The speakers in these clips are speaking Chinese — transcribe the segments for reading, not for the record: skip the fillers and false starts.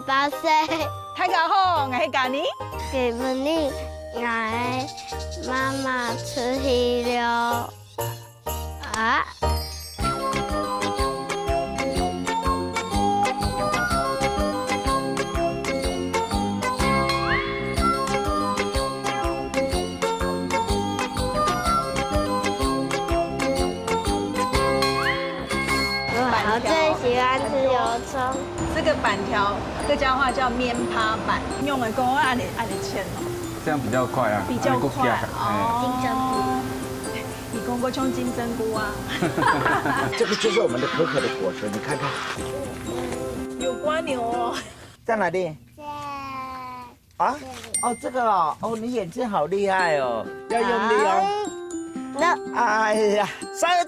8岁。大家好，我是嘉妮。给不你来妈妈吃喜了啊！我最喜欢吃油葱。这个板条客家话叫面趴板，用的跟我按你切哦。这样比较快啊，比较快金针菇，你公过冲金针菇啊？这个就是我们的可可的果实，你看看。有蜗牛哦。在哪里？啊？哦，这个哦，哦，你眼睛好厉害哦，要用力哦。那哎呀，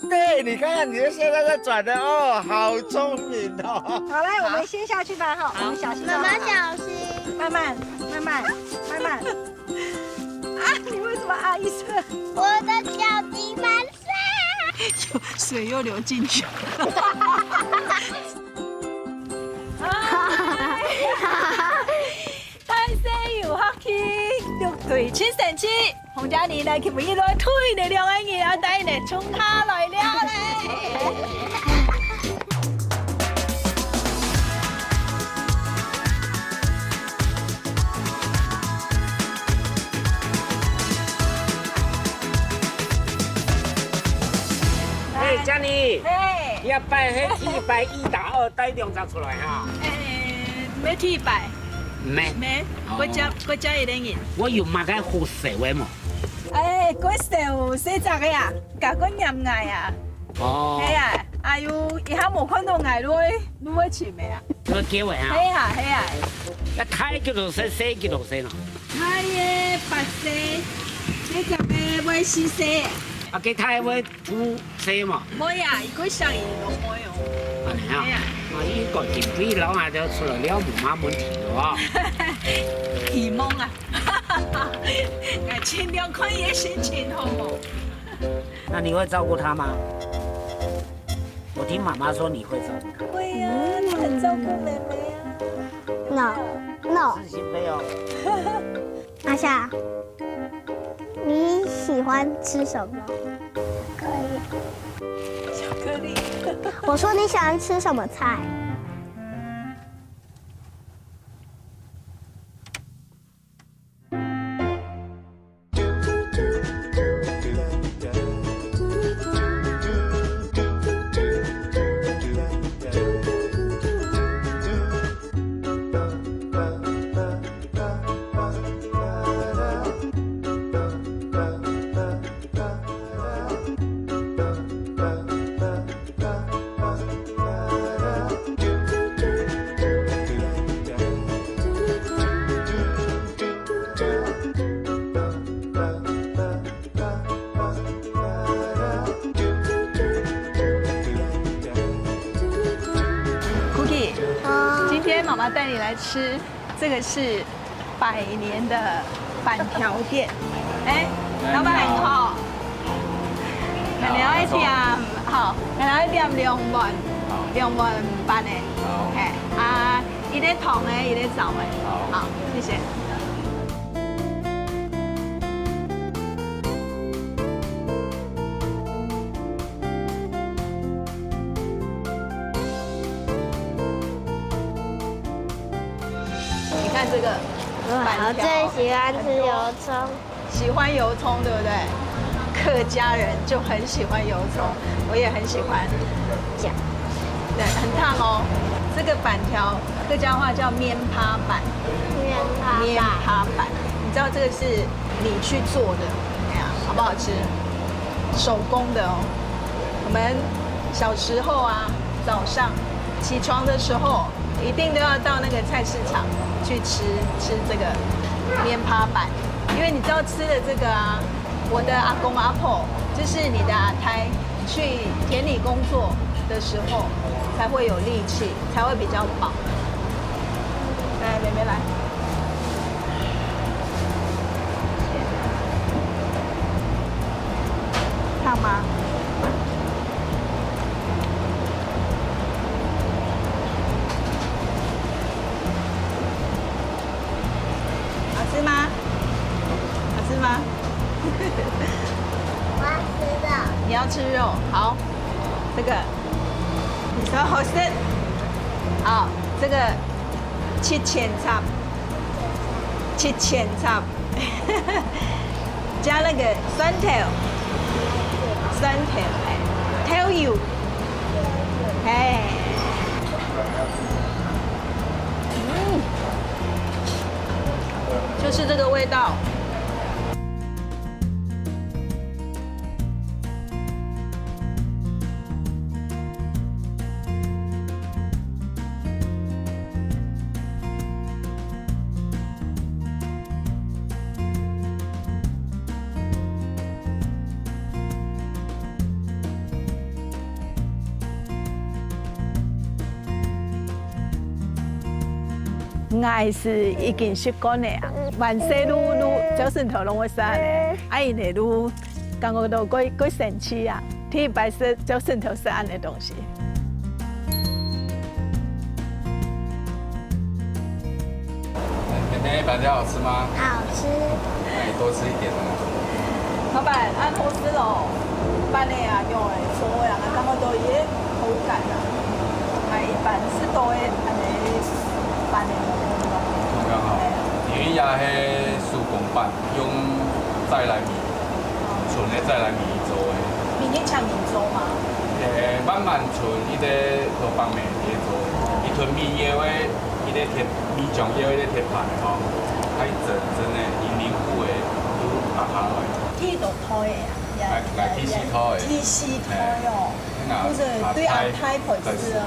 对，你看看你现在在转的哦，好聪明哦。好嘞，我们先下去吧哈，我们小心。妈妈小心，慢慢。啊，你为什么啊一声？我的脚底满水。水又流进去。大声又客氣，六對千神氣，洪嘉妮來佢每一來推你兩個嘢啊，帶你衝下來了咧。嘉妮，嘿，要摆迄110打2带2张出来哈。咩鐵牌？咩？咩？嗰隻一定贏。我有買個好食嘅嘛。嗰時洗雜嘅啊，夾個入牙啊。哦。係啊，哎呦，一下冇看到牙都會前未啊？個機會啊。係啊。一睇叫做洗，洗叫做洗咯。係嘅，白洗，洗雜嘅會試洗。啊，佢睇會煮洗嘛。冇呀，佢上癮都冇用。係啊。啊，呢個電費攞下就出來了，冇乜問題喎。提夢啊！我前2塊也心情好冇。那你會照顧他嗎？我聽媽媽說你會照顧他。會啊，你很照顧妹妹啊。No，自行杯哦。阿夏，你喜欢吃什么？可以。巧克力。我说你喜欢吃什么菜？今天妈妈带你来吃，这个是100年的板条店。老板你好，你要一点好，你要一点2碗半的，一点糖的，一点枣的，好，谢谢。你看这个我最喜欢吃油葱。喜欢油葱，对不对？客家人就很喜欢油葱，我也很喜欢。酱，对，很烫哦。这个板条客家话叫面趴板。面趴板，你知道这个是你去做的，哎呀，好不好吃？手工的哦。我们小时候啊，早上起床的时候，一定都要到那个菜市场去吃这个面趴板。因为你知道吃了这个啊，我的阿公阿婆就是你的阿胎，去田里工作的时候才会有力气，才会比较饱。来，妹妹来。烫吗？要吃肉。好，这个你说好吃。好，这个7,000插，7,000插，加那个酸条，哎 ，tell you， 哎，就是这个味道。爱是已经习惯的啊，万事愈早晨头拢会生的，因会愈感觉到过神奇啊，天白色早晨头是安的东西。妹妹，板条好吃吗？好吃。那你多吃一点哦。老板，按好吃咯，板的啊，用的粗的啊，感觉到伊的口感啊，还一般是多的安尼板的。刚好，因为也迄手工板用再来米，纯的再来米做的。米你抢米粥吗？慢慢纯伊个罗邦面去做，伊纯米叶的，伊个铁米酱叶的铁盘的吼，太真的，黏糊的，都白下来。剃到胎的啊，来剃丝头的。剃丝胎哦，就是对阿胎配吃哦，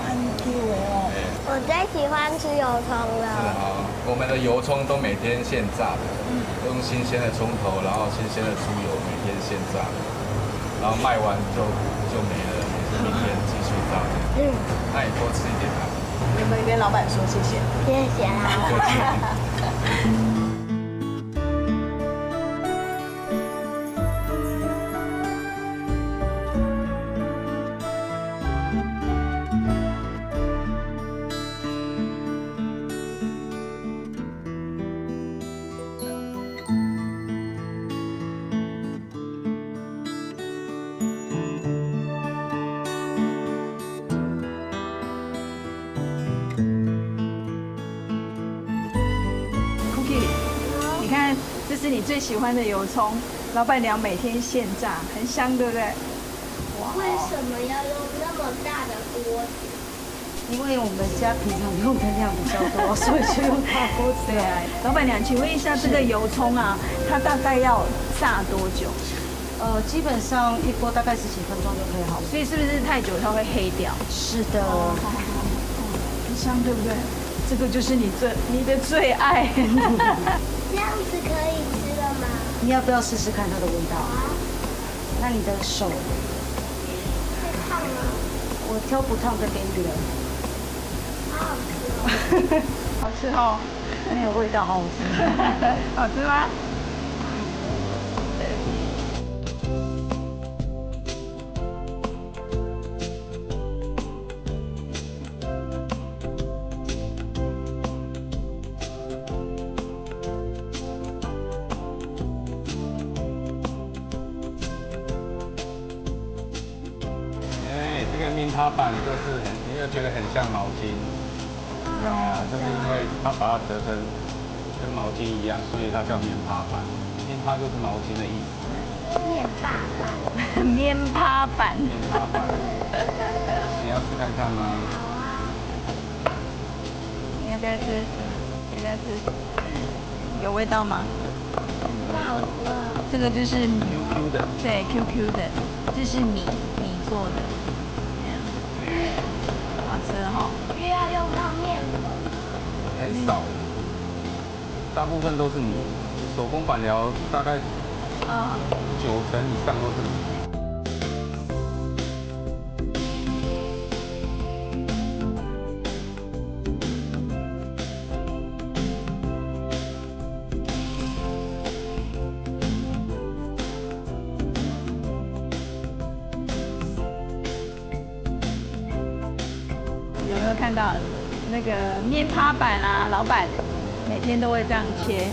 很 Q 的哦。我最喜欢吃油葱了。是啊，我们的油葱都每天现炸的，用新鲜的葱头，然后新鲜的猪油，每天现炸，然后卖完就没了，是明天继续炸的。那你多吃一点啊。有没有跟老板说谢谢？谢谢啦。你看，这是你最喜欢的油葱，老板娘每天现炸，很香，对不对？哇！为什么要用那么大的锅子？因为我们家平常用的量比较多，所以就用大锅子。对啊，老板娘，请问一下，这个油葱啊，它大概要炸多久？基本上一锅大概10几分钟就可以好了。所以是不是太久它会黑掉？是的。很香，对不对？这个就是你的最爱。这样子可以吃了吗？你要不要试试看它的味道？那你的手会烫吗？我挑不烫的给你了。好好吃哦。好吃哦，没有味道，好好吃。好吃吗？这个面趴板就是你会觉得很像毛巾，就是因为它把它折成跟毛巾一样，所以它叫面趴板。面趴就是毛巾的意思。面霸板。面趴板。面趴板。你要吃看看吗？好啊。你要不要吃？要不要吃？有味道吗？好吃哦。这个就是米 QQ 的。对 QQ 的，这是米做的。好吃哈！又要用到面粉。很少，大部分都是米。手工板条大概90%以上都是米。有没有看到那个面趴板啊？老板每天都会这样切，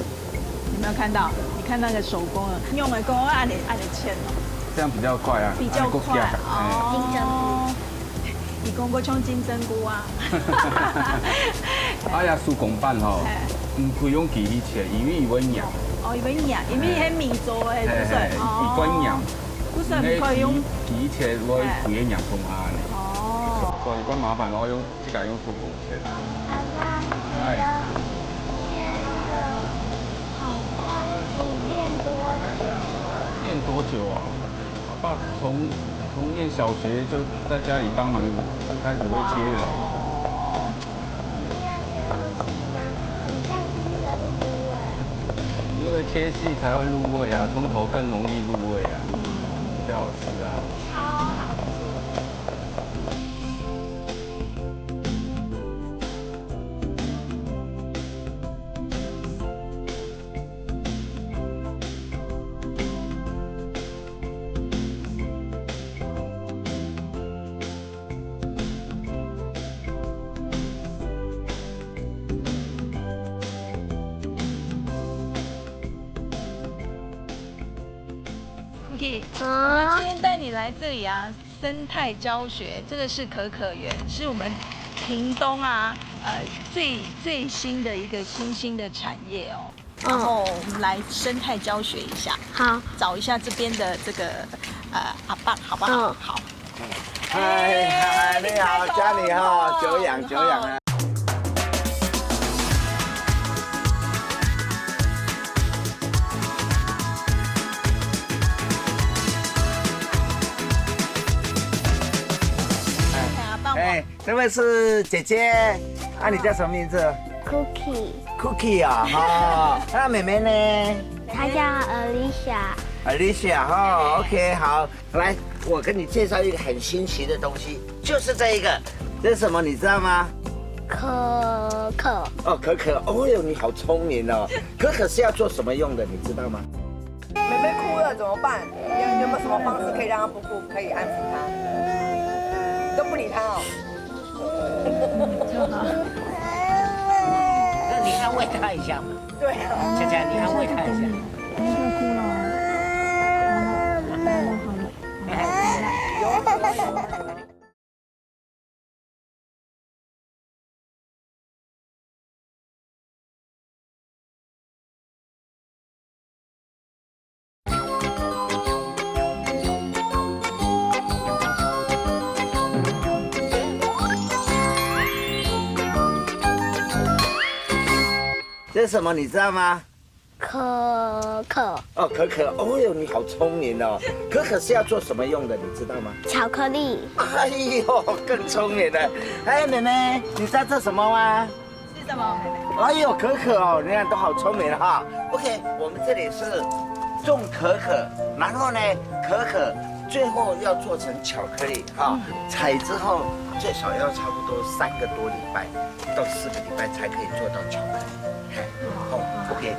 有没有看到？你看那个手工的，用的工按的切哦，这样比较快啊，比较快哦。金针菇，你讲过像金针菇啊？哎呀，苏公饭吼，唔可以用机器切，因为伊会硬。哦，伊会硬，因为迄米做的，是不是？伊会硬。不是唔可以用机器切，我会硬碰下呢。哦。所以我麻烦我用这个用苏公切。爸爸，练多久啊？我爸从念小学就在家里帮忙，开始会切了。因为切细才会入味啊，葱头更容易入味啊，比较好吃啊。我今天带你来这里啊，生态教学，这个是可可园，是我们屏东啊，最新的一个新兴的产业哦。然后我们来生态教学一下，好，找一下这边的这个阿爸，好不好？好。嗨，你好，家里哈，久仰啊。哎，这位是姐姐，啊，你叫什么名字 Cookie， ？Cookie 啊，哈，那妹妹呢？她叫 Alicia。 哈 ，OK， 好，来，我跟你介绍一个很新奇的东西，就是这一个，这是什么？你知道吗？可可。哦，可可，哦哟，你好聪明哦。可可是要做什么用的？你知道吗？妹妹哭了怎么办？有没有什么方式可以让她不哭，可以安抚她？你都不理她哦。那你安慰他一下嘛。对。佳佳，你安慰他一下。这是什么？你知道吗？可可。哦，可可，哦哟，你好聪明哦。可可是要做什么用的？你知道吗？巧克力。哎呦，更聪明了。哎，妹妹，你知道这什么吗？是什么，妹妹？哎呦，可可哦，你看都好聪明哈。OK， 我们这里是种可可，然后呢，可可最后要做成巧克力哈。采之后最少要差不多3个多礼拜到4个礼拜才可以做到巧克力。哦 ，OK。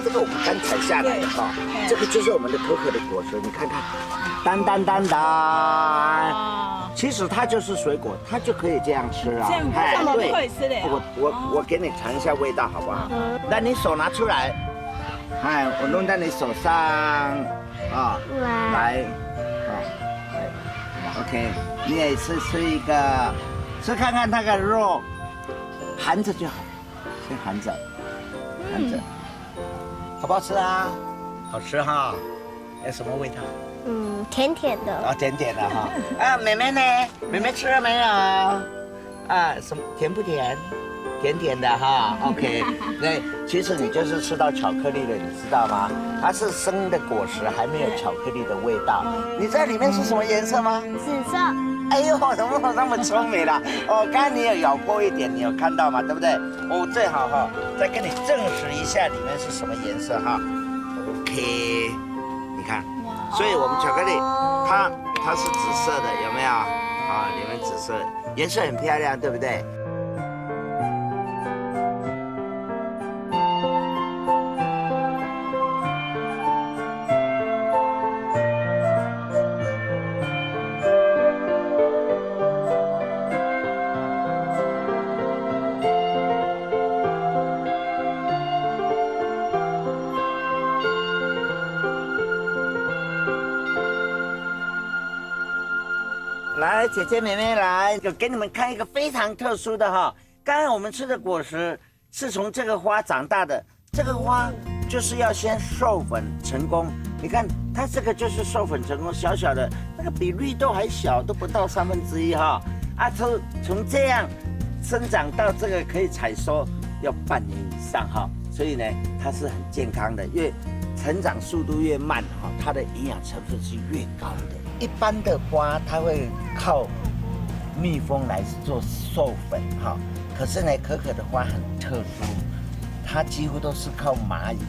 这个我们刚采下来的哈，这个就是我们的可可的果实，你看看，单，其实它就是水果，它就可以这样吃啊。这样这么可以吃的呀？我给你尝一下味道好不好？那你手拿出来，哎，我弄在你手上啊，来，好 ，OK， 你也是吃一个，吃看看那个肉，含着就好，先含着。好不好吃啊？好吃哈，有什么味道？甜甜的。啊，甜甜的哈。啊，妹妹呢？妹妹吃了没有？啊，什么甜不甜？甜甜的哈。OK， 对，其实你就是吃到巧克力了，你知道吗？它是生的果实，还没有巧克力的味道。你知道里面是什么颜色吗？紫色。哎呦，怎么那么聪明啦？哦，刚刚你有咬破一点，你有看到吗？对不对？我最好哈，再跟你证实一下里面是什么颜色哈。OK， 你看，所以我们巧克力它是紫色的，有没有？啊，里面紫色，颜色很漂亮，对不对？来，姐姐妹妹来，就给你们看一个非常特殊的哈。刚刚我们吃的果实是从这个花长大的，这个花就是要先授粉成功。你看它这个就是授粉成功，小小的那个比绿豆还小，都不到1/3哈。啊，从这样生长到这个可以采收要半年以上哈，所以呢它是很健康的，越成长速度越慢哈，它的营养成分是越高的。一般的花它会靠蜜蜂来做授粉哈，可是呢可可的花很特殊，它几乎都是靠蚂蚁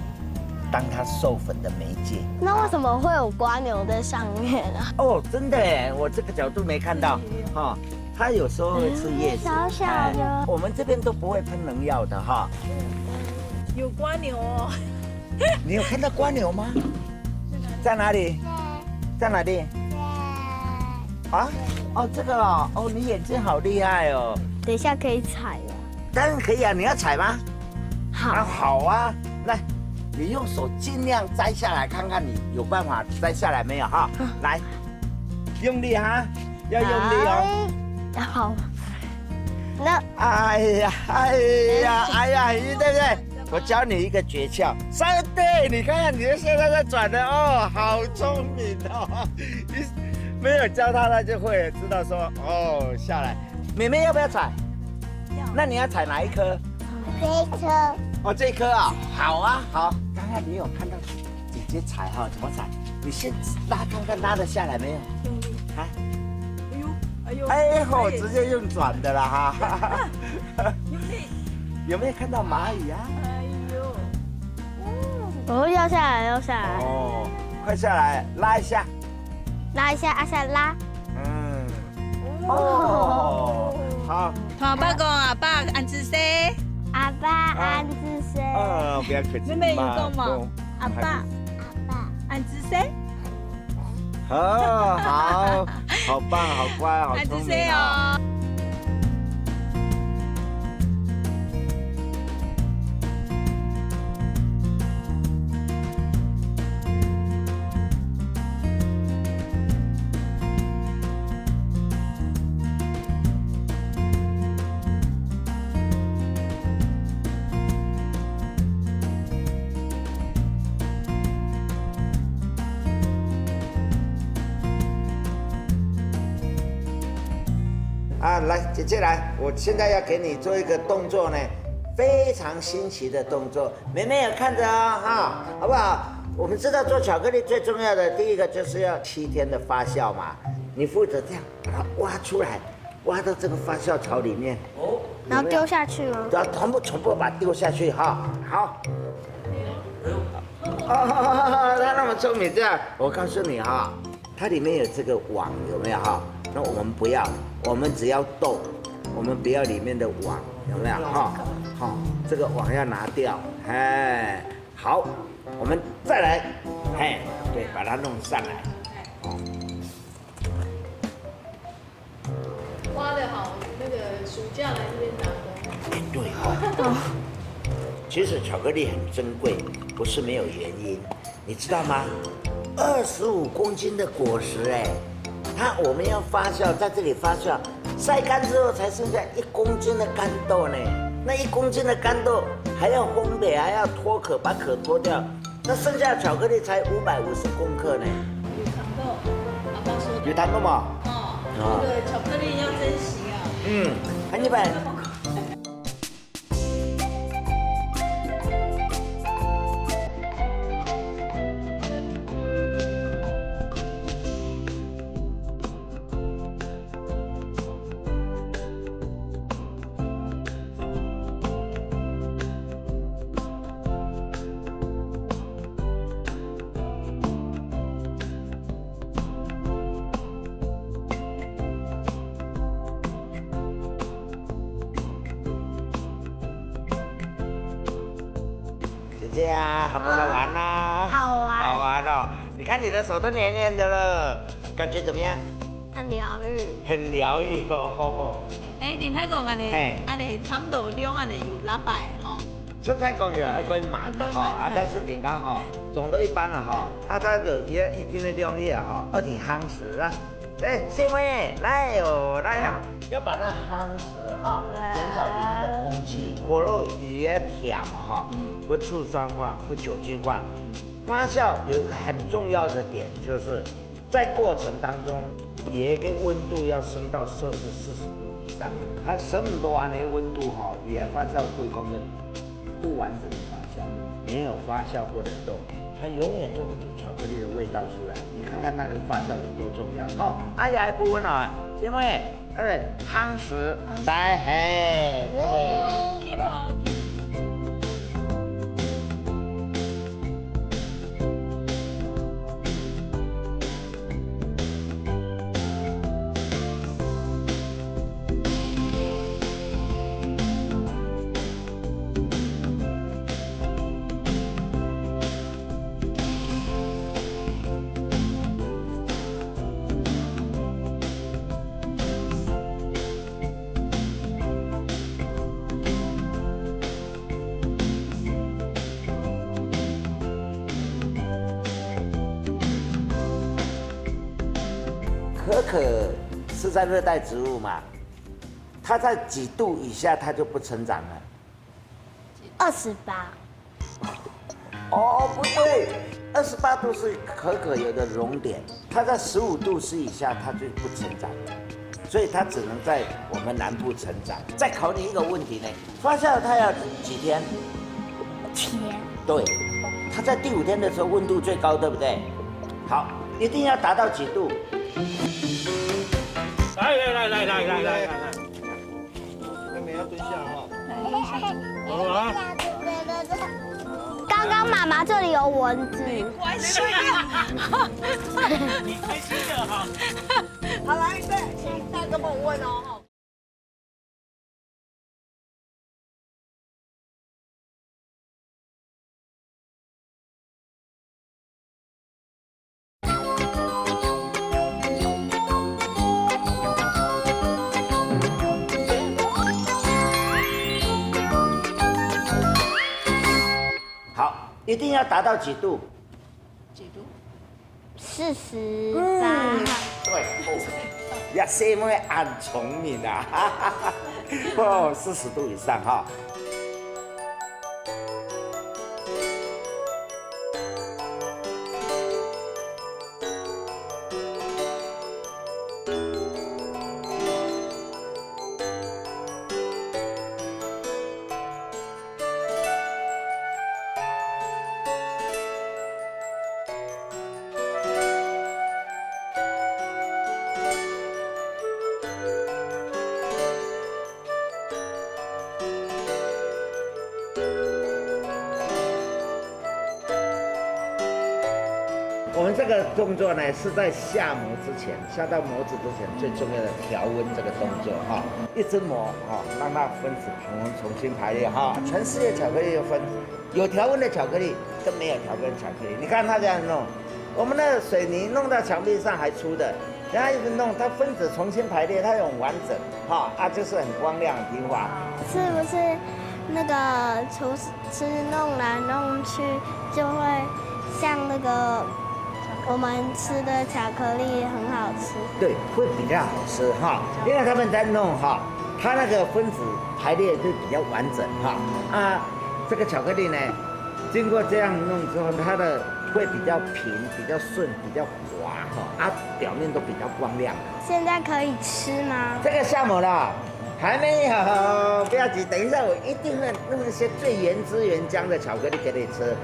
当它授粉的媒介。那为什么会有瓜牛在上面啊？哦，真的耶，我这个角度没看到哈。它有时候会吃叶子，小小的。我们这边都不会喷农药的哈。有瓜牛哦。你有看到瓜牛吗？在哪里？在哪里？啊？哦，这个哦，哦，你眼睛好厉害哦。等一下可以采了。当然可以啊，你要采吗？好。啊，好啊，来，你用手尽量摘下来，看看你有办法摘下来没有哈？来，用力哈，要用力哦。好。那。哎呀，哎呀，哎呀，对不对？我教你一个诀窍，对，你看看你现在在转的哦，好聪明哦！你没有教他就会知道说哦下来。妹妹要不要采？要。那你要采哪一颗？这一颗。哦，这一颗啊，好啊，好。刚刚你有看到姐姐采哈？怎么采？你先拉看看拉得下来没有？用力。啊？哎呦，哎呦。哎呦，直接用转的啦哈！用力。有没有看到蚂蚁啊？哦，要下来，要下来。哦，快下来，拉一下，拉一下，阿下拉。嗯，哦，好。同阿爸讲，阿爸按姿势。阿爸按姿势。不要客气。妹妹有讲吗？阿爸，阿爸按姿势。好，好棒，好乖，好聪明哦。啊，来，姐姐来，我现在要给你做一个动作呢，非常新奇的动作，妹妹也看着哦，哈，好不好？我们知道做巧克力最重要的第一个就是要7天的发酵嘛，你负责这样把它挖出来，挖到这个发酵槽里面，哦，然后丢下去吗？然后全部把它丢下去哈，好。哦，他那么聪明，这样我告诉你哈，它里面有这个网，有没有哈？那我们不要，我们只要豆，我们不要里面的网，有没有哈？好，这个网要拿掉，哎，好，我们再来，哎，对，把它弄上来。挖得好，那个暑假来这边打工。哎，对哦。其实巧克力很珍贵，不是没有原因，你知道吗？25公斤的果实，哎。我们要发酵，在这里发酵，晒干之后才剩下1公斤的干豆呢。那1公斤的干豆还要烘焙，还要脱壳，把壳脱掉，那剩下的巧克力才550公克呢。有糖豆，阿爸说的。有糖豆吗？哦，那个巧克力要珍惜啊。嗯，很一般。家，好不好玩啊？好玩，好玩哦！你看你的手都黏黏的了，感觉怎么样？很疗愈。很疗愈哦。哎，林太公安尼嘿，安尼差不多两安尼有喇叭吼。生态公园还跟马的哈，啊，但是平常哈，总的一般了哈，它这个也一定的量业哈，而且夯实啊。哎，师妹，来哟，来呀，要把它夯实哈，减少里面的空气，火肉也甜哈，不醋酸化，不酒精化。发酵有一个很重要的点，就是在过程当中，也跟温度要升到摄氏40度以上。它升多的温度哈，也发酵会功能不完整的发酵，没有发酵过的豆，它永远做不出巧克力的味道出来。你看看那个发酵有多重要哦！哎呀，不温了，因为夯实，来嘿，对，好了。可可是在热带植物嘛，它在几度以下它就不成长了。28。哦，不对，28度是可可有的熔点，它在15度以下它就不成长了，所以它只能在我们南部成长。再考你一个问题呢，发酵它要几天？天。对，它在第5天的时候温度最高，对不对？好，一定要达到几度？来，妹妹要蹲下哈。好啊。刚刚妈妈这里有蚊子。关系你开心的哈。好来，对，请大哥帮我问哦。好，一定要达到几度？几度48。对，呀，师妹很聪明啊，哦，40度以上哈。我们这个动作呢，是在下模之前，下到模子之前最重要的调温这个动作哈，一直磨哈，让它分子重新排列哈。全世界巧克力又分有调温的巧克力跟没有调温的巧克力。你看它这样弄，我们的水泥弄到墙壁上还粗的，然后一直弄，它分子重新排列，它很完整哈啊，就是很光亮很平滑。是不是那个厨师弄来弄去就会像那个我们吃的巧克力很好吃？对，会比较好吃哈，因为他们在弄哈，它那个分子排列就比较完整哈啊，这个巧克力呢，经过这样弄之后，它的会比较平、比较顺、比较滑哈啊，表面都比较光亮。现在可以吃吗？这个下模了，还没有，不要急，等一下我一定会弄一些最原汁原浆的巧克力给你吃。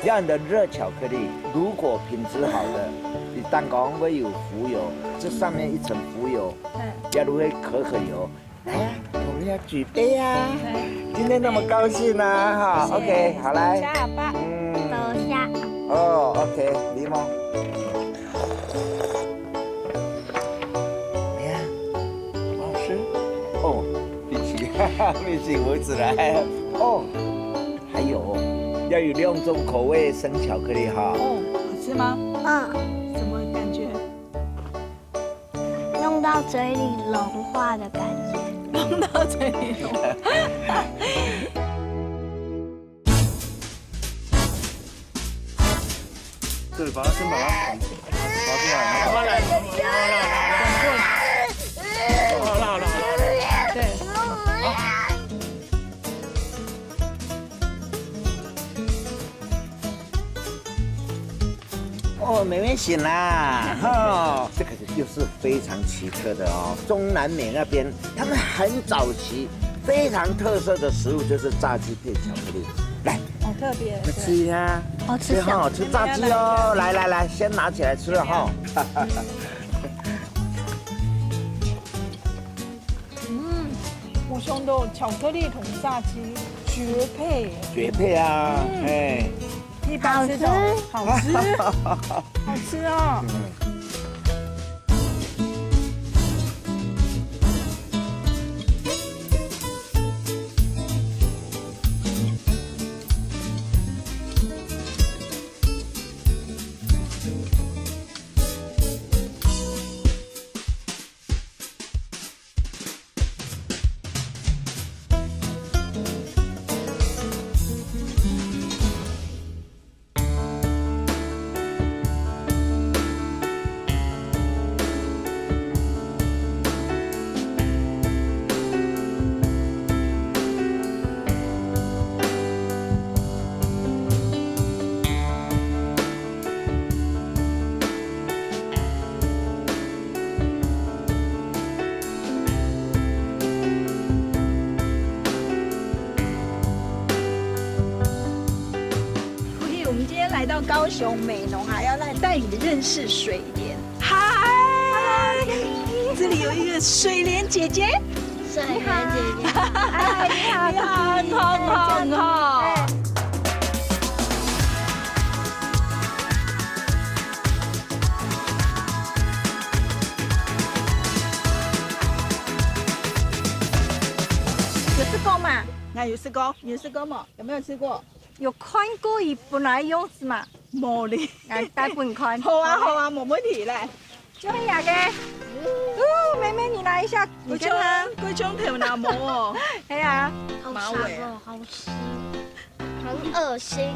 这样的热巧克力，如果品质好的，你蛋糕会有浮油，这上面一层浮油，加入会可可油。来呀，我们要举杯啊！今天那么高兴啊，哈 ，OK， 好来，下吧，等一下。哦 ，OK， 柠檬。你看，好好吃。哦，米奇我只来。哦，还有要有2种口味生巧克力哈。哦，好吃吗？嗯，什么感觉？弄到嘴里融化的感觉。弄到嘴里融化。对，把它先把它拔出来，然后来，对。哦，妹妹醒啦！哈，这个又是非常奇特的哦。中南美那边，他们很早期非常特色的食物就是炸鸡配巧克力。来，好特别。吃一下，好吃哈，吃炸鸡哦。来来来，先拿起来吃了哈。我兄弟，巧克力同炸鸡绝配，绝配啊！哎，一般吃的好吃，好吃哦。来到高雄美浓啊，要来带你认识水莲。嗨，这里有一个水莲姐姐。水莲姐姐，你好，你好，你好。有吃过吗？那有吃过，有吃过吗？有没有吃过？有看过伊本来样子嘛？冇哩，来带本看。好啊，好啊，冇问题来。就你哪个？哦，妹妹你拿一下，你跟他。贵中头拿毛哦。哎呀，好长哦，好湿，很恶心。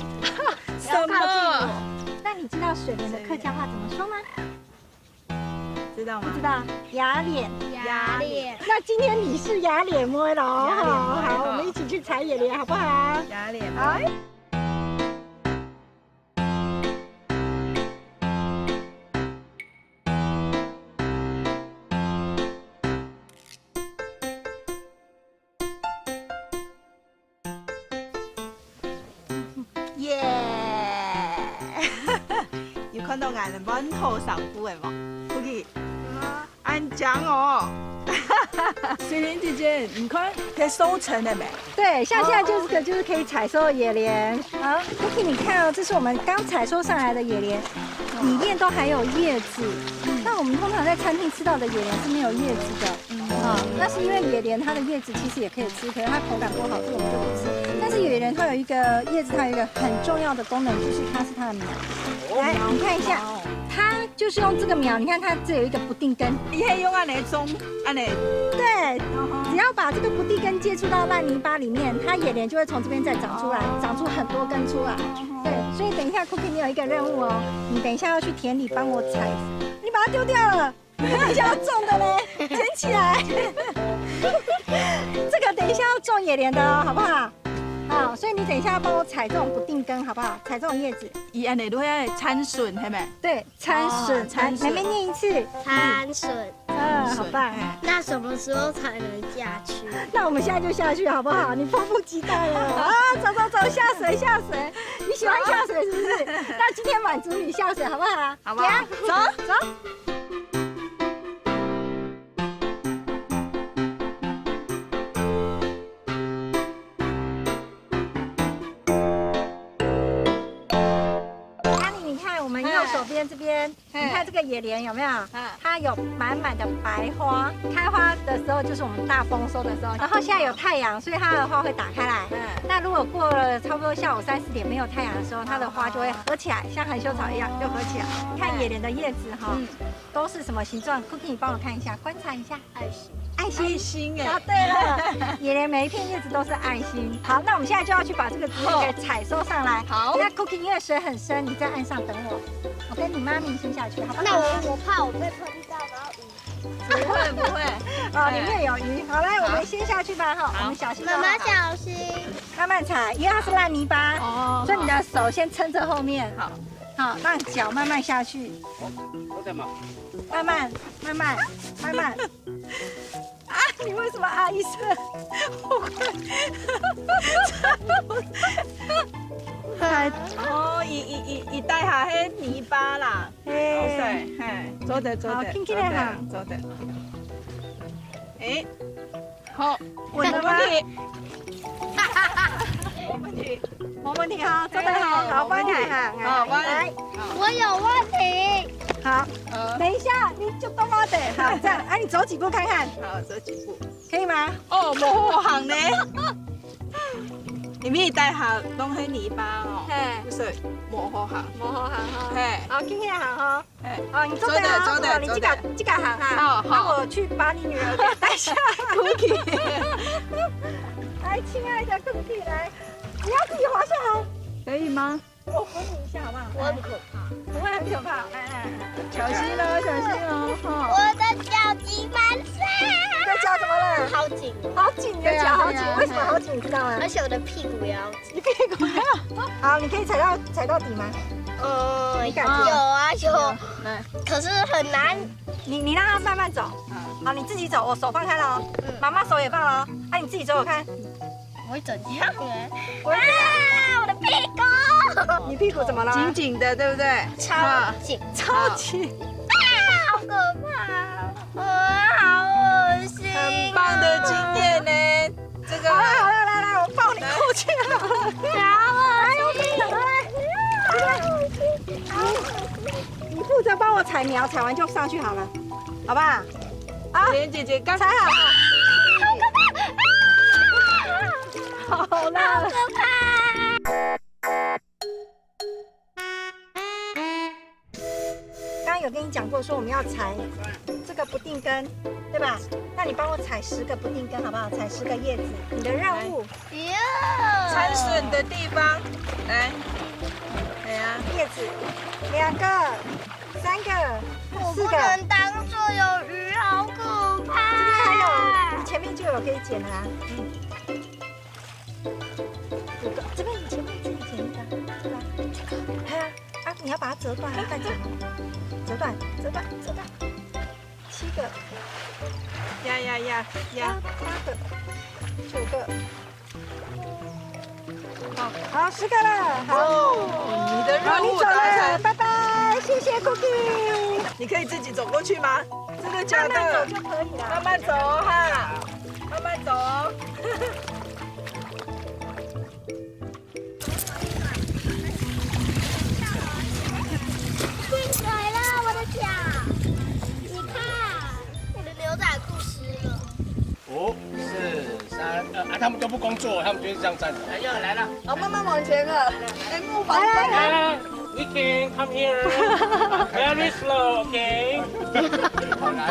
什么？那你知道水莲的客家话怎么说吗？知道吗？不知道，哑脸。哑脸。那今天你是哑脸摸了哦，好，我们一起去采野莲好不好？哑脸。好。耶！有看到俺的满头上夫的吗？不给，俺讲哦。水莲姐姐，你看它收成了没？对，像现在就是可以采收的野莲。好 ，Cookie， 你看哦，这是我们刚采收上来的野莲，里面都还有叶子。那我们通常在餐厅吃到的野莲是没有叶子的。啊，那是因为野莲它的叶子其实也可以吃，可是它口感不好，所以我们就不吃。但是野莲它有一个叶子，它有一个很重要的功能，就是它是它的苗。来，你看一下，它就是用这个苗，你看它这有一个不定根。你可以用按来种，按来。对，只要把这个不定根接触到烂泥巴里面，它野莲就会从这边再长出来，长出很多根出来。对，所以等一下 Cookie 你有一个任务哦，你等一下要去田里帮我采，你把它丢掉了，你等一下要种的嘞，捡起来。这个等一下要种野莲的哦，好不好？好，所以你等一下要帮我采这种不定根，好不好？采这种叶子。伊按来都要参笋，系咪？对，参笋，参笋。妹妹念一次。参笋。好棒。那什么时候才能下去？那我们现在就下去好不好？你迫不及待了啊！走走走，下水下水。你喜欢下水是不是？那今天满足你下水好不好？好不好？走走。右手边这边，你看这个野莲有没有？它有满满的白花，开花的时候就是我们大丰收的时候。然后现在有太阳，所以它的花会打开来。那如果过了差不多下午3、4点没有太阳的时候，它的花就会合起来，像含羞草一样就合起来。你看野莲的叶子哈，都是什么形状 ？Cookie， 你帮我看一下，观察一下。爱心。爱心哎，答对了，野莲每一片叶子都是爱心。好，那我们现在就要去把这个植物给采收上来。好，那 Cookie 因为水很深，你在岸上等我，我跟你妈咪先下去，好不好？那我怕我被碰到，然后不会不会，哦，里面有鱼。好，来，我们先下去吧哈，我们小心。妈妈小心，慢慢踩，因为它是烂泥巴，哦，所以你的手先撑着后面。好，好，让脚慢慢下去。慢慢，慢慢，慢慢。啊！你为什么啊一声？我快！哦，一带下迄泥巴啦，嘿，嘿，走的走的，好，轻轻的哈，走的。哎，好，稳了吗？没问题，没问题哈，做得好，好，帮你哈，好，来，我有问题。好，等一下，你就多妈的，好，这样，哎，你走几步看看，好，走几步，可以吗？哦，无好行呢，里面带下拢迄泥巴哦，嘿，所以无好行，无好行哈，嘿，好，轻轻的行哈，嘿，哦，你走的好，你这个行哈，哦，好，我去把你女儿给带下，Cookie，来，亲爱的 Cookie，来，你要自己滑下来，可以吗？我扶你一下好不好？我很可怕，不会很可怕，来，小心哦，小心哦，哈。我的脚筋满塞。你的脚怎么了？好紧，好紧，你的脚好紧，为什么好紧？你知道吗？而且我的屁股也要紧。你屁股要好，你可以踩到底吗？你感觉有啊有，可是很难。你让它慢慢走，好，你自己走，我手放开了哦，妈妈手也放了哦，那你自己走走看。我会怎样哎？我的屁股！你屁股怎么了？紧紧的，对不对？超紧，超紧，好可怕！好恶心！很棒的经验呢。这个好了，来，我抱你过去好了。好恶心！你负责帮我采苗，采完就上去好了，好不好？好，莲姐姐刚采好。好了，好可怕！刚刚有跟你讲过，说我们要采这个不定根，对吧？那你帮我采10个不定根，好不好？采10个叶子，你的任务。参笋的地方，来，哎呀，叶子2个、3个、4我不个。能当做有鱼，好可怕！这边还有，你前面就有可以剪的啦。5个，这边你前面自己剪一个，对吧？这个，还有啊，你要把它折断，再剪哦。折断，7个，呀， 8个，9个，好，10个了，好，你的好，任务你走了，达成。拜拜，谢谢 Cookie。你可以自己走过去吗？真的假慢慢的？走就可以了。慢慢走哈，慢慢走哦。进水了，我的脚！你看，我的牛仔裤湿了。 5、4、3、2，他们都不工作，他们就是这样站着。哎呀，来了，好，慢慢往前了。哎，木板。来 ，We can come here. Very slow, OK? 好，来，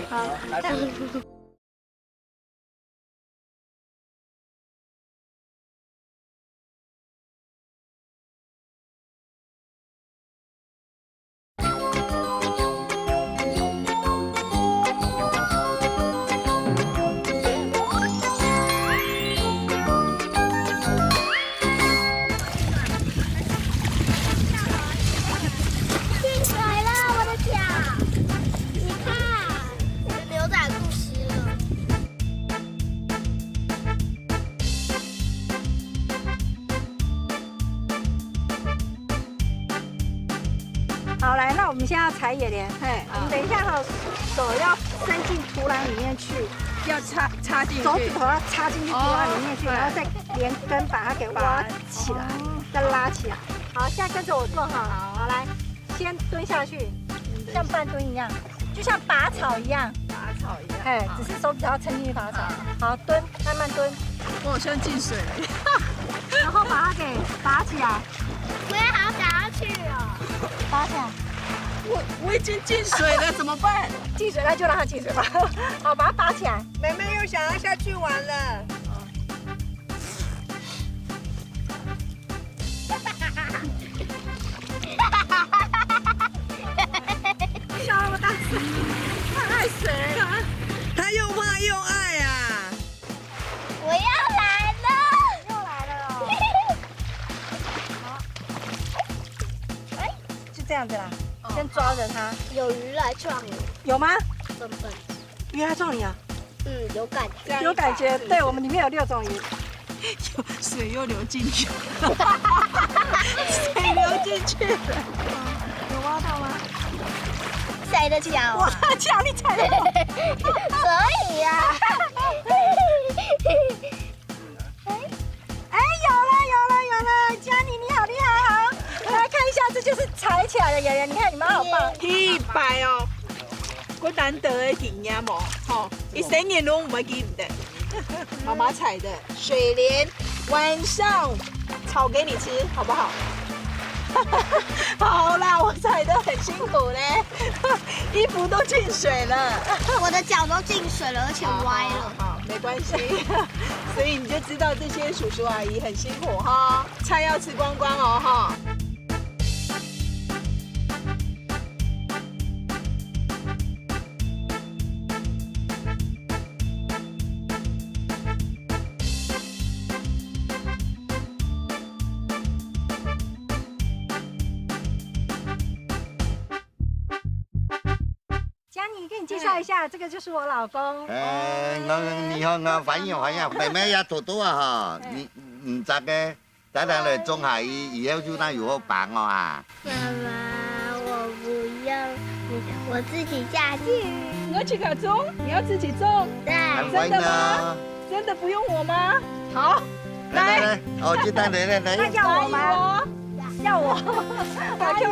好，来。进水了，我的脚！你看，我的牛仔裤湿了。我们现在要采野莲，我们等一下哈，手要伸进土壤里面去，要插进去，手指头要插进去土壤里面去，然后再连根把它给挖起来，再拉起来。好，现在跟着我做哈，好来，先蹲下去，像半蹲一样，就像拔草一样，哎，只是手指头撑进去拔草。好，蹲，慢慢蹲，我好像进水了，然后把它给拔起来，我也好想要去哦。拔起来。我已经进水了，怎么办？进水那就让它进水吧。好，把它拔起来。妹妹又想要下去玩了。笑那么大声，太爱水了。他又怕又爱啊！我要来了，又来了哦。好，就这样子啦。先抓着它。有鱼来撞我，有吗？笨笨。鱼来撞你啊？有感觉。有感觉。对，我们里面有6种鱼。水又流进去，水流进去了。有挖到吗？谁的脚？我的脚，你踩的。所以呀。哎，有了！佳妮，你好厉害哈！我来看一下，这就是采起来的野莲，你看你们好棒。100哦，我难得的经验哦，吼，一生年拢唔会记唔得。妈妈采的水莲，晚上炒给你吃，好不好？好啦，我采的很辛苦嘞，衣服都进水了，我的脚都进水了，而且歪了。好，没关系，所以你就知道这些叔叔阿姨很辛苦哈，菜要吃光光哦哈。佳妮，给你介绍一下，这个就是我老公。你好，欢迎，妹妹也多多啊哈，你唔知嘅，等下嚟種下以後就那有好棒哦啊。妈妈，我不要，我自己下去。我去考种，你要自己种，对，真的吗？真的不用我吗？好，来，哦，去带来。那要我吗？要我，加油！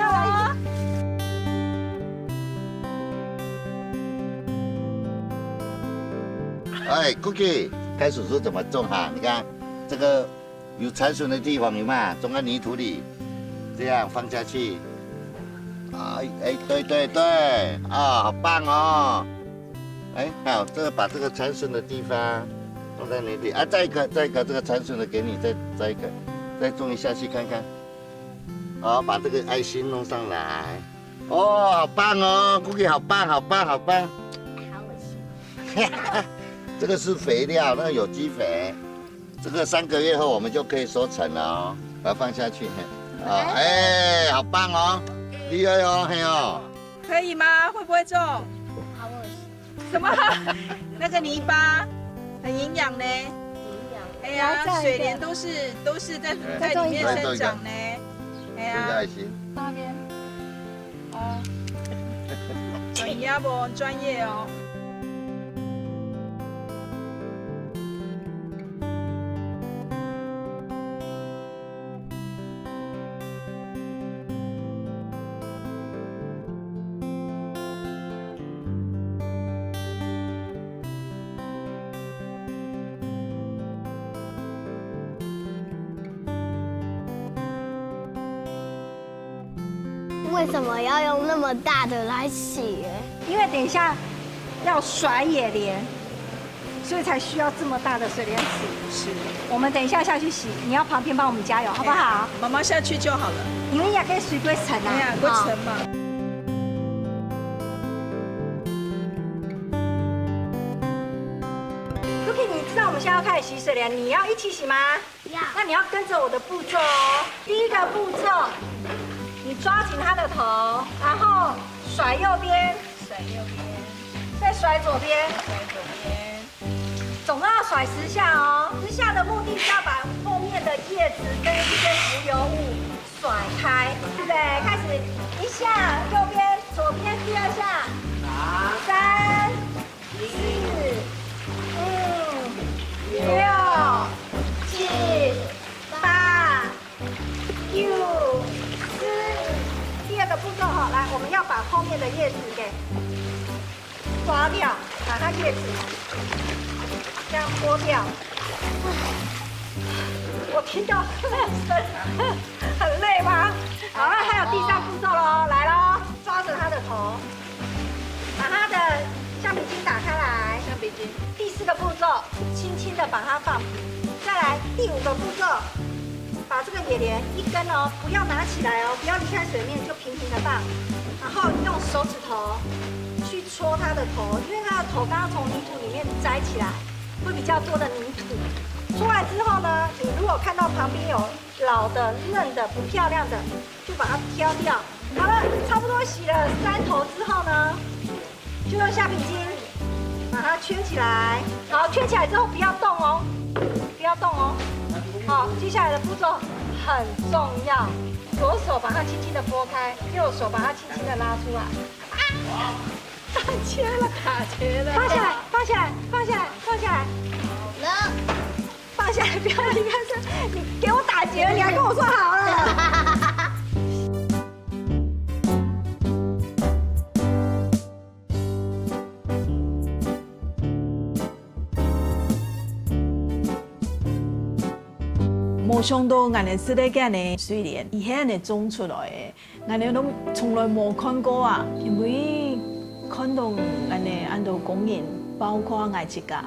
哎 ，Cookie， 开叔叔怎么种哈？你看这个有残损的地方有吗？种在泥土里，这样放下去。哎，对，啊，好棒哦！哎，好，这个把这个残损的地方种在泥里啊，再一个，这个残损的给你，再一个，再种一下去看看。好，把这个爱心弄上来。哦，好棒哦 ，Cookie， 好棒。好恶心。这个是肥料，那个有机肥。这个3个月后我们就可以收成了哦，把它放下去。哎，好棒哦，厉害哦，嘿哦。可以吗？会不会种？好恶心。什么？那个泥巴很营养呢。哎呀，水莲都是在里面生长呢。哎呀，爱心。那边。哦。专业不？专业哦。为什么要用那么大的来洗？因为等一下要甩野莲，所以才需要这么大的水莲池。是，我们等一下下去洗，你要旁边帮我们加油，好不好？妈妈下去就好了。你们也可以水归层啊。哎呀，归层嘛。Cookie， 你知道我们现在要开始洗水莲，你要一起洗吗？要。那你要跟着我的步骤哦。第一个步骤，你抓紧它的头，然后甩右边，再甩左边，总共要甩10下哦。10下的目的是要把后面的叶子跟一些浮游物甩开，对不对？开始1下右边左边第二下，3、4、5、6、7、8、9、10。第二个步骤哈，来，我们要把后面的叶子给刮掉，把它叶子这样剥掉。我听到这声，很累吗？好，那还有第3步骤喽，来喽，抓着它的头，把它的橡皮筋打开来，橡皮筋。第4个步骤，轻轻的把它放平。再来第5个步骤，把这个野莲一根哦，不要拿起来哦，不要离开水面，就平平的放，然后用手指头去戳它的头，因为它的头刚刚从泥土里面摘起来，会比较多的泥土。出来之后呢，你如果看到旁边有老的、嫩的、不漂亮的，就把它挑掉。好了，差不多洗了3头之后呢，就用橡皮筋把它圈起来。好，圈起来之后不要动哦，不要动哦。好，接下来的步骤很重要，左手把它轻轻的拨开，右手把它轻轻的拉出来。啊！打结了，打结了！放下来，放下来，放下来，放下来。放下来，不要离开这！你给我打结了，你还跟我说好了。没想到俺的这个干的水莲，伊遐的种出来的，俺的都从来没看过啊！因为看到俺的按照公园，包括俺自家。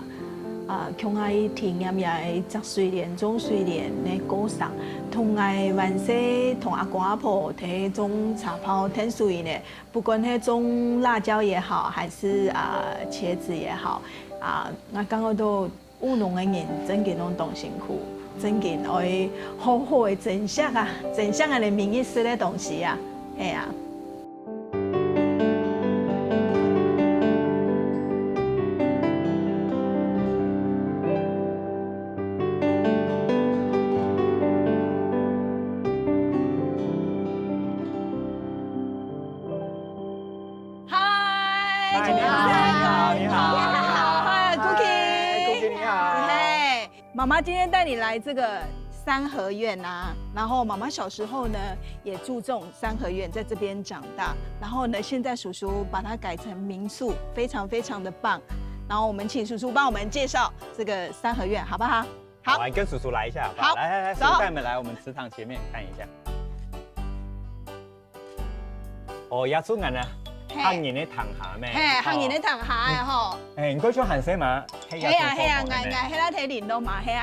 像我体验也摘水莲、种水莲的果实，同我原先同阿公阿婆喺种茶泡天水呢，不管係种辣椒也好，还是茄子也好，我感觉到务农的人真嘅拢动辛苦，真嘅愛好好的珍惜啊，珍惜我哋民意識的東西啊，係啊。妈妈今天带你来这个三合院啊，然后妈妈小时候呢也住这种三合院，在这边长大，然后呢现在叔叔把它改成民宿，非常非常的棒。然后我们请叔叔帮我们介绍这个三合院，好不好？好，来跟叔叔来一下，好，来，叔叔带我们来我们池塘前面看一下。哦，也出眼啊！行人的塘下咩？嘿，行人的塘下的吼。誒，唔該將行水嘛。係啊，喺那睇連路嘛，喺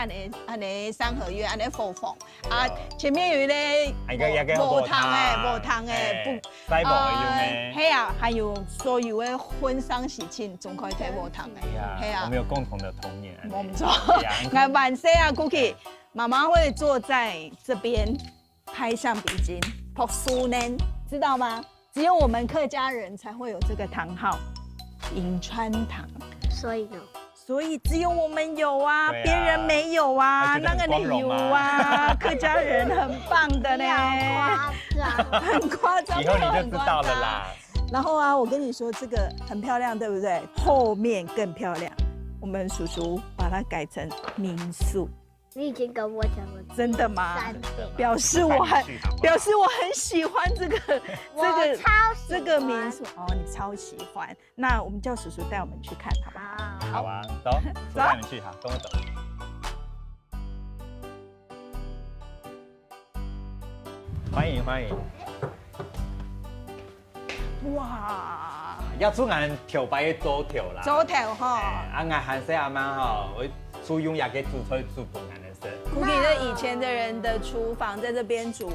安尼三合院，安尼貨房啊，前面有咧無糖嘅，西部嘅用嘅。係啊，還有所有嘅婚喪喜慶，仲可以睇無糖嘅。係啊，我們有共同的童年。冇錯。我晚上啊 ，Cookie 媽媽會坐在這邊拍橡皮筋，讀書呢，知道嗎？只有我們客家人才會有這個堂號，迎川堂。所以只有我們有啊，別人沒有啊，那個你有啊，客家人很棒的呢，很誇張，以後你就知道了啦。然後啊，我跟你說這個很漂亮，對不對？後面更漂亮，我們叔叔把它改成民宿。你已經跟我講了，真的嗎？表示我很喜歡這個民宿哦，你超喜歡。那我們叫叔叔帶我們去看，好不好？好啊，走，叔帶你去，好，跟我走。歡迎歡迎。哇！要出眼條擺嘅租條啦。租條哈。啊，眼韓式阿媽哈，我租用也給煮出去煮飯眼的事。Cookie 的以前的人的廚房在這邊煮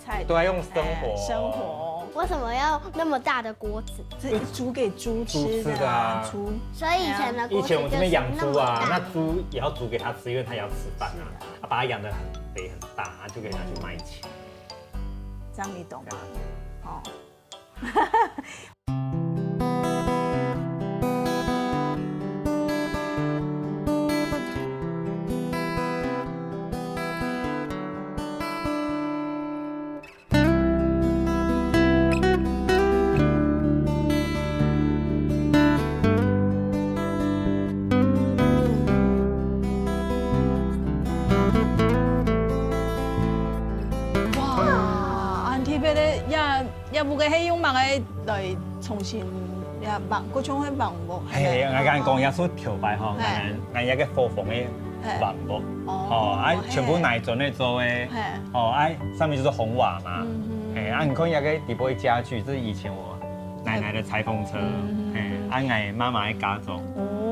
菜，都要用生火。為什麼要那麼大的鍋子？這煮給豬吃的啊，豬。所以以前的鍋子以前我們這邊養豬啊，那豬也要煮給它吃，因為它也要吃飯啊，把它養得很肥很大，就可以拿去賣錢。這樣你懂嗎？哦。也不过迄用木的来重新也木，嗰种迄木无。嘿，我讲讲也说漂白吼，俺一个火风的木木，哦，啊，全部奶砖的做的，哦，啊，上面就是红瓦嘛，哎，你看一个底部的家具，这是以前我奶奶的裁缝车，哎，俺妈妈的家中，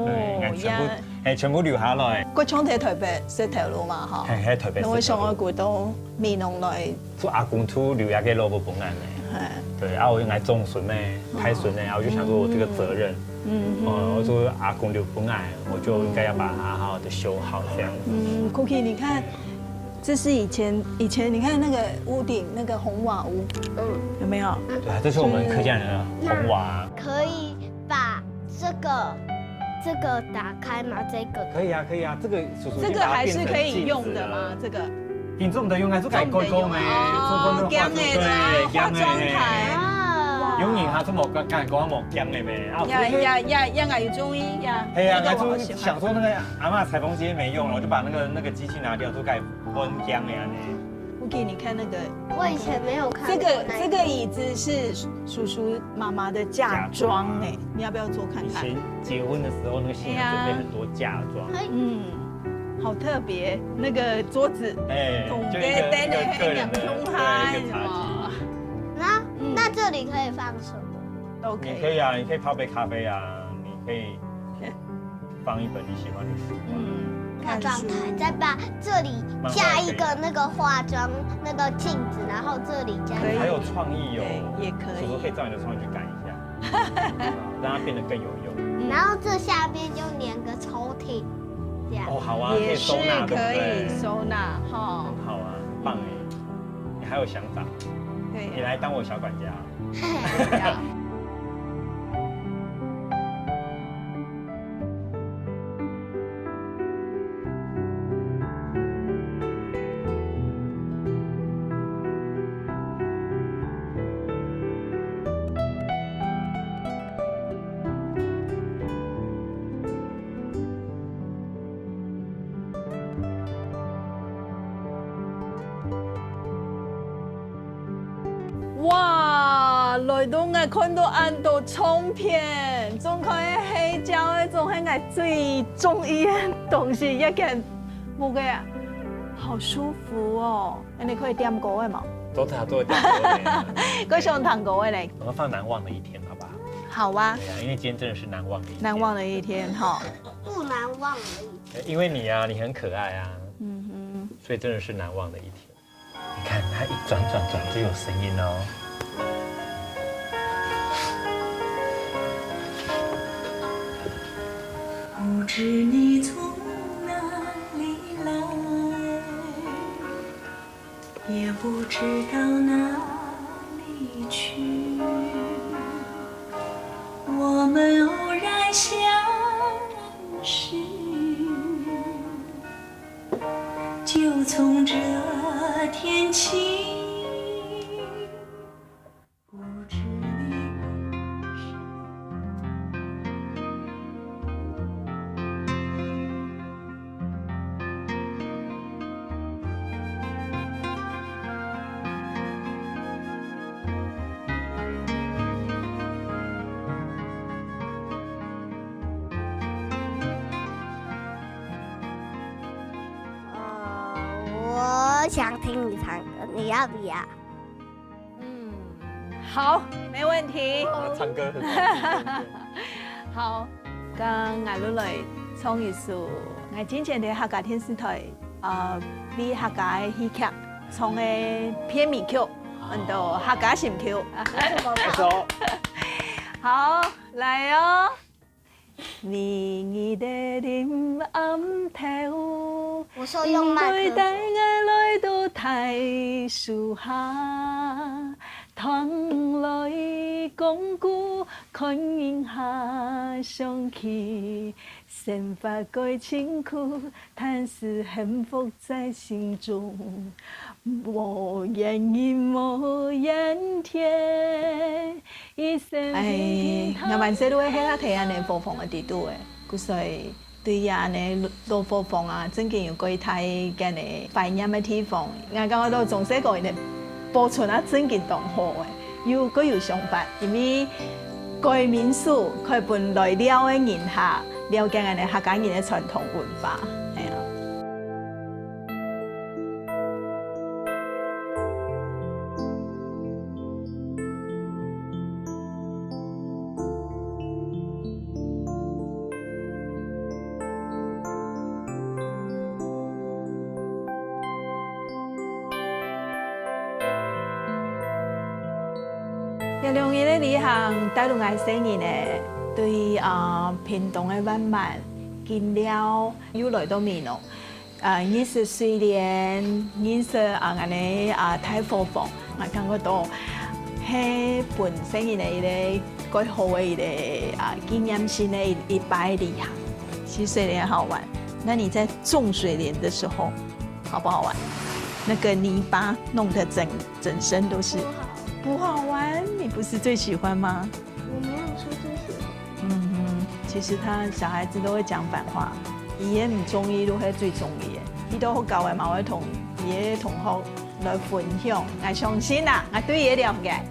对，全部留下来。嗰种喺台北石头路嘛，哈，喺台北。我上个古都面弄来，做阿公土留下给老婆本案的，对，啊，我用来种笋呢，拍笋呢，然后我就想说我这个责任。我说阿公留不爱，我就应该要把它好好的修好这样。Cookie， 你看，这是以前你看那个屋顶那个红瓦屋，有没有？对啊，这是我们客家人的红瓦。可以把这个打开吗？这个可以啊，可以啊，这个这个还是可以用的吗？这个。你这么的用还是可以勾勾没？对，化妆台。永远他这么刚才讲冇姜的呗，呀，有中医呀。哎呀，我就想说那个阿嬷裁缝机没用了，我就把那个机器拿掉，就改温姜的呢。我给你看那个，我以前没有看过。这个椅子是叔叔妈妈的嫁妆哎，你要不要坐看看？以前结婚的时候，那个新娘准备很多嫁妆。好特别，那个桌子，就一个个人的茶几。那这里可以放什么？都可以。你可以啊，你可以泡杯咖啡啊，你可以放一本你喜欢的书。化妆台，再把这里加一个那个化妆那个镜子，然后这里加。还有创意哦，也可以。叔叔可以照你的创意去改一下，让它变得更有用。然后这下边就连个抽屉，这样。哦，好啊，可以收纳，对不对？可以收纳哈。很好啊，很棒哎，你还有想法。你来当我小管家。哇，来到我看到按到冲片，总看黑胶那种很爱最中意的东西，一件冇嘅啊，好舒服哦。你可以点歌的嘛？做点歌的。我想唱歌的嘞。我们放难忘的一天，好不好？好啊。因为今天真的是难忘的一天。难忘的一天哈。不难忘的一天。因为你啊，你很可爱啊。所以真的是难忘的一天。你看它一转就有声音哦。不知你从哪里来，也不知道哪里去。我们偶然相识，就从这天起。我想听你唱歌，你要不要？好，没问题。唱歌很好，刚我落来唱一首我之前在客家电视台为客家的戏剧唱的片尾曲，叫客家心曲。好，来哦。你的臉暗頭，我說用麥克風。帶我來到大樹下，躺來講故，看雲下想起，生發過辛苦，但是幸福在心中，無人言無人聽，一生平平。我萬世都會喺睇下你播放嘅地度嘅，故所對呀你錄播放啊，真嘅要過睇嘅你懷念嘅地方，我講我都仲寫過人哋播出啊真嘅當好嘅。有想法，因为改民俗可以本来了的人下了解人的客家人的传统文化，系啊。叶良伊咧旅行带动爱生意呢，对屏东的慢慢见了又来到面咯。认识水莲，认识安尼太佛房，我感觉到迄本身伊咧改好的伊咧经验性的一摆旅行。其实水莲好玩，那你在种水莲的时候好不好玩？那个泥巴弄得整身都是。不好玩，你不是最喜欢吗？我没有说最喜欢。其实小孩子都会讲反话，伊也唔中意，都係最中意嘅。伊都好教嘅嘛，會同伊嘅同學來分享，我相信啦，我對伊了解。